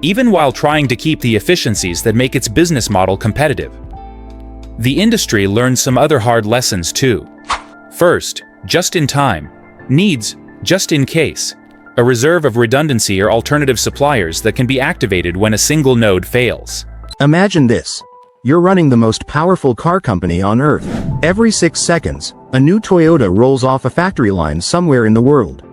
even while trying to keep the efficiencies that make its business model competitive. The industry learned some other hard lessons too. First, just-in-time needs just-in-case, a reserve of redundancy or alternative suppliers that can be activated when a single node fails. Imagine this. You're running the most powerful car company on Earth. Every 6 seconds, a new Toyota rolls off a factory line somewhere in the world.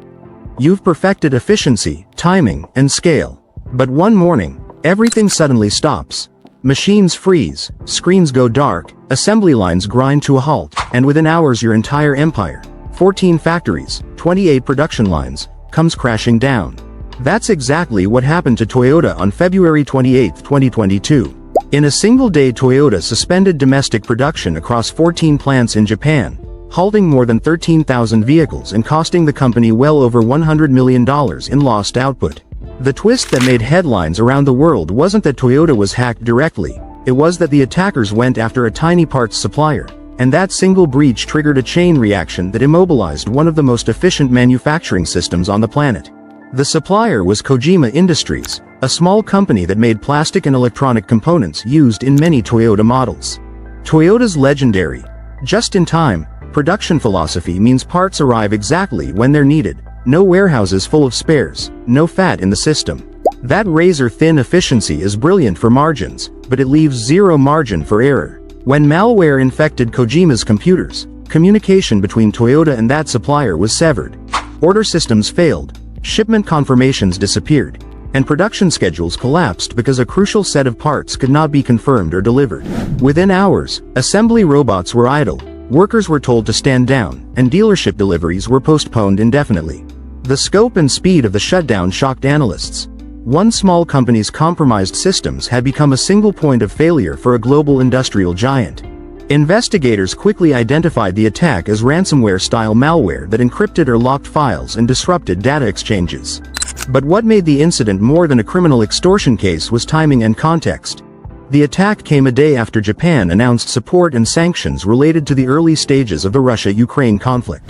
You've perfected efficiency, timing, and scale. But one morning, everything suddenly stops. Machines freeze, screens go dark, assembly lines grind to a halt, and within hours your entire empire, 14 factories, 28 production lines, comes crashing down. That's exactly what happened to Toyota on February 28, 2022. In a single day, Toyota suspended domestic production across 14 plants in Japan, halting more than 13,000 vehicles and costing the company well over $100 million in lost output. The twist that made headlines around the world wasn't that Toyota was hacked directly, it was that the attackers went after a tiny parts supplier, and that single breach triggered a chain reaction that immobilized one of the most efficient manufacturing systems on the planet. The supplier was Kojima Industries, a small company that made plastic and electronic components used in many Toyota models. Toyota's legendary, just-in-time, production philosophy means parts arrive exactly when they're needed. No warehouses full of spares, no fat in the system. That razor-thin efficiency is brilliant for margins, but it leaves zero margin for error. When malware infected Kojima's computers, communication between Toyota and that supplier was severed. Order systems failed, shipment confirmations disappeared, and production schedules collapsed because a crucial set of parts could not be confirmed or delivered. Within hours, assembly robots were idle, workers were told to stand down, and dealership deliveries were postponed indefinitely. The scope and speed of the shutdown shocked analysts. One small company's compromised systems had become a single point of failure for a global industrial giant. Investigators quickly identified the attack as ransomware-style malware that encrypted or locked files and disrupted data exchanges. But what made the incident more than a criminal extortion case was timing and context. The attack came a day after Japan announced support and sanctions related to the early stages of the Russia-Ukraine conflict.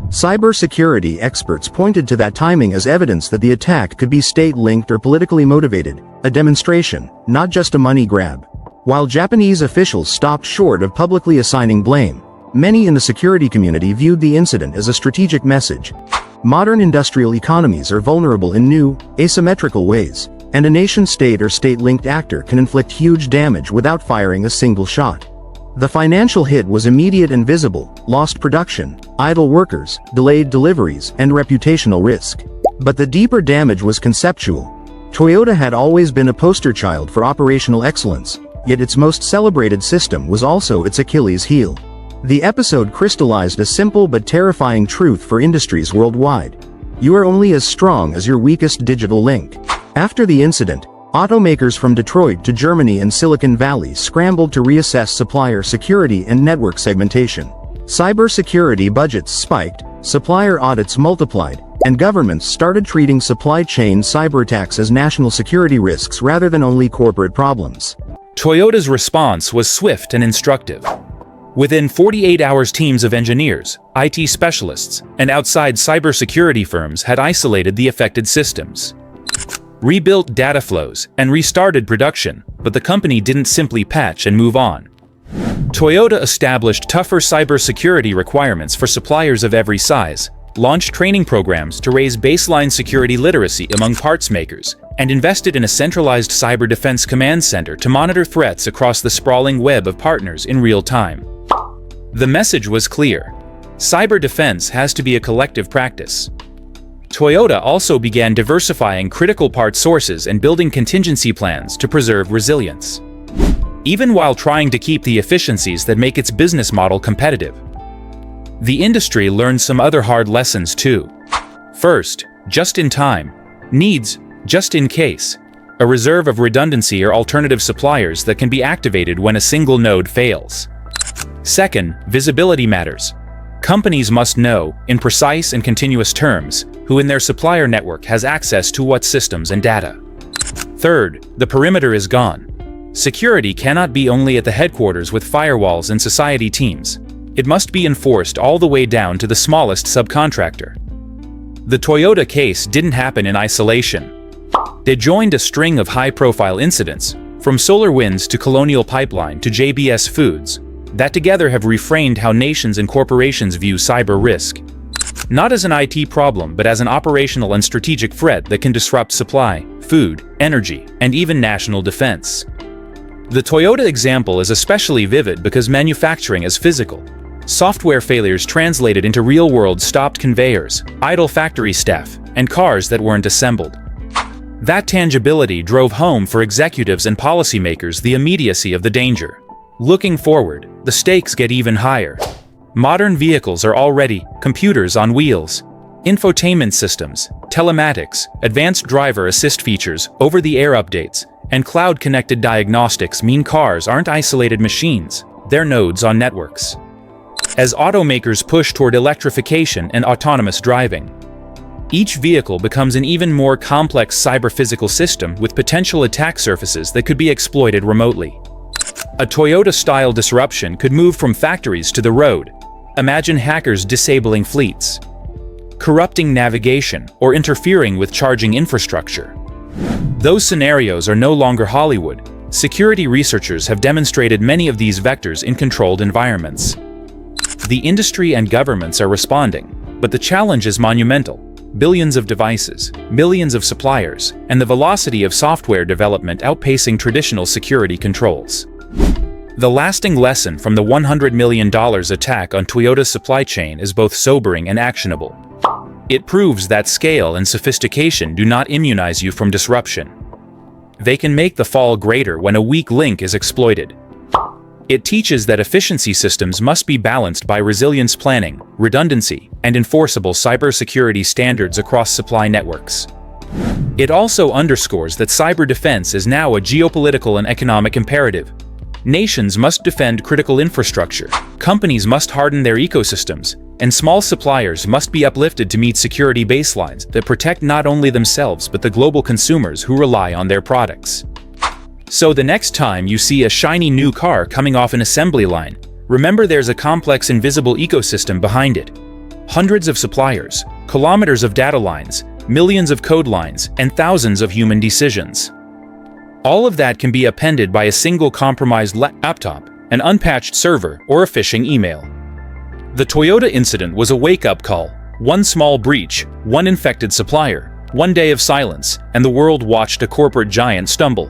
Cybersecurity experts pointed to that timing as evidence that the attack could be state-linked or politically motivated, a demonstration, not just a money grab. While Japanese officials stopped short of publicly assigning blame, many in the security community viewed the incident as a strategic message. Modern industrial economies are vulnerable in new, asymmetrical ways, and a nation-state or state-linked actor can inflict huge damage without firing a single shot. The financial hit was immediate and visible: lost production, idle workers, delayed deliveries, and reputational risk. But the deeper damage was conceptual. Toyota had always been a poster child for operational excellence, yet its most celebrated system was also its Achilles heel. The episode crystallized a simple but terrifying truth for industries worldwide. You are only as strong as your weakest digital link. After the incident, automakers from Detroit to Germany and Silicon Valley scrambled to reassess supplier security and network segmentation. Cybersecurity budgets spiked, supplier audits multiplied, and governments started treating supply chain cyberattacks as national security risks rather than only corporate problems. Toyota's response was swift and instructive. Within 48 hours, teams of engineers, IT specialists, and outside cybersecurity firms had isolated the affected systems, rebuilt data flows, and restarted production, but the company didn't simply patch and move on. Toyota established tougher cybersecurity requirements for suppliers of every size, launched training programs to raise baseline security literacy among parts makers, and invested in a centralized cyber defense command center to monitor threats across the sprawling web of partners in real time. The message was clear: cyber defense has to be a collective practice. Toyota also began diversifying critical part sources and building contingency plans to preserve resilience, even while trying to keep the efficiencies that make its business model competitive. The industry learned some other hard lessons too. First, just-in-time needs just-in-case, a reserve of redundancy or alternative suppliers that can be activated when a single node fails. Second, visibility matters. Companies must know, in precise and continuous terms, who in their supplier network has access to what systems and data. Third, the perimeter is gone. Security cannot be only at the headquarters with firewalls and society teams. It must be enforced all the way down to the smallest subcontractor. The Toyota case didn't happen in isolation. They joined a string of high-profile incidents, from SolarWinds to Colonial Pipeline to JBS Foods, that together have reframed how nations and corporations view cyber risk. Not as an IT problem, but as an operational and strategic threat that can disrupt supply, food, energy, and even national defense. The Toyota example is especially vivid because manufacturing is physical. Software failures translated into real-world stopped conveyors, idle factory staff, and cars that weren't assembled. That tangibility drove home for executives and policymakers the immediacy of the danger. Looking forward, the stakes get even higher. Modern vehicles are already computers on wheels. Infotainment systems, telematics, advanced driver assist features, over-the-air updates, and cloud-connected diagnostics mean cars aren't isolated machines, they're nodes on networks. As automakers push toward electrification and autonomous driving, each vehicle becomes an even more complex cyber-physical system with potential attack surfaces that could be exploited remotely. A Toyota-style disruption could move from factories to the road. Imagine hackers disabling fleets, corrupting navigation, or interfering with charging infrastructure. Those scenarios are no longer Hollywood. Security researchers have demonstrated many of these vectors in controlled environments. The industry and governments are responding, but the challenge is monumental. Billions of devices, millions of suppliers, and the velocity of software development outpacing traditional security controls. The lasting lesson from the $100 million attack on Toyota's supply chain is both sobering and actionable. It proves that scale and sophistication do not immunize you from disruption. They can make the fall greater when a weak link is exploited. It teaches that efficiency systems must be balanced by resilience planning, redundancy, and enforceable cybersecurity standards across supply networks. It also underscores that cyber defense is now a geopolitical and economic imperative. Nations must defend critical infrastructure, companies must harden their ecosystems, and small suppliers must be uplifted to meet security baselines that protect not only themselves but the global consumers who rely on their products. So the next time you see a shiny new car coming off an assembly line, remember there's a complex invisible ecosystem behind it. Hundreds of suppliers, kilometers of data lines, millions of code lines, and thousands of human decisions. All of that can be appended by a single compromised laptop, an unpatched server, or a phishing email. The Toyota incident was a wake-up call. One small breach, one infected supplier, one day of silence, and the world watched a corporate giant stumble.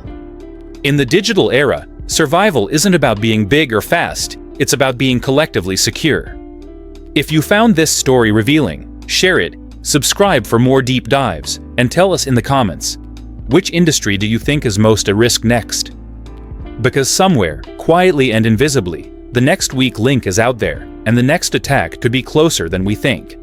In the digital era, survival isn't about being big or fast, it's about being collectively secure. If you found this story revealing, share it, subscribe for more deep dives, and tell us in the comments, which industry do you think is most at risk next? Because somewhere, quietly and invisibly, the next weak link is out there, and the next attack could be closer than we think.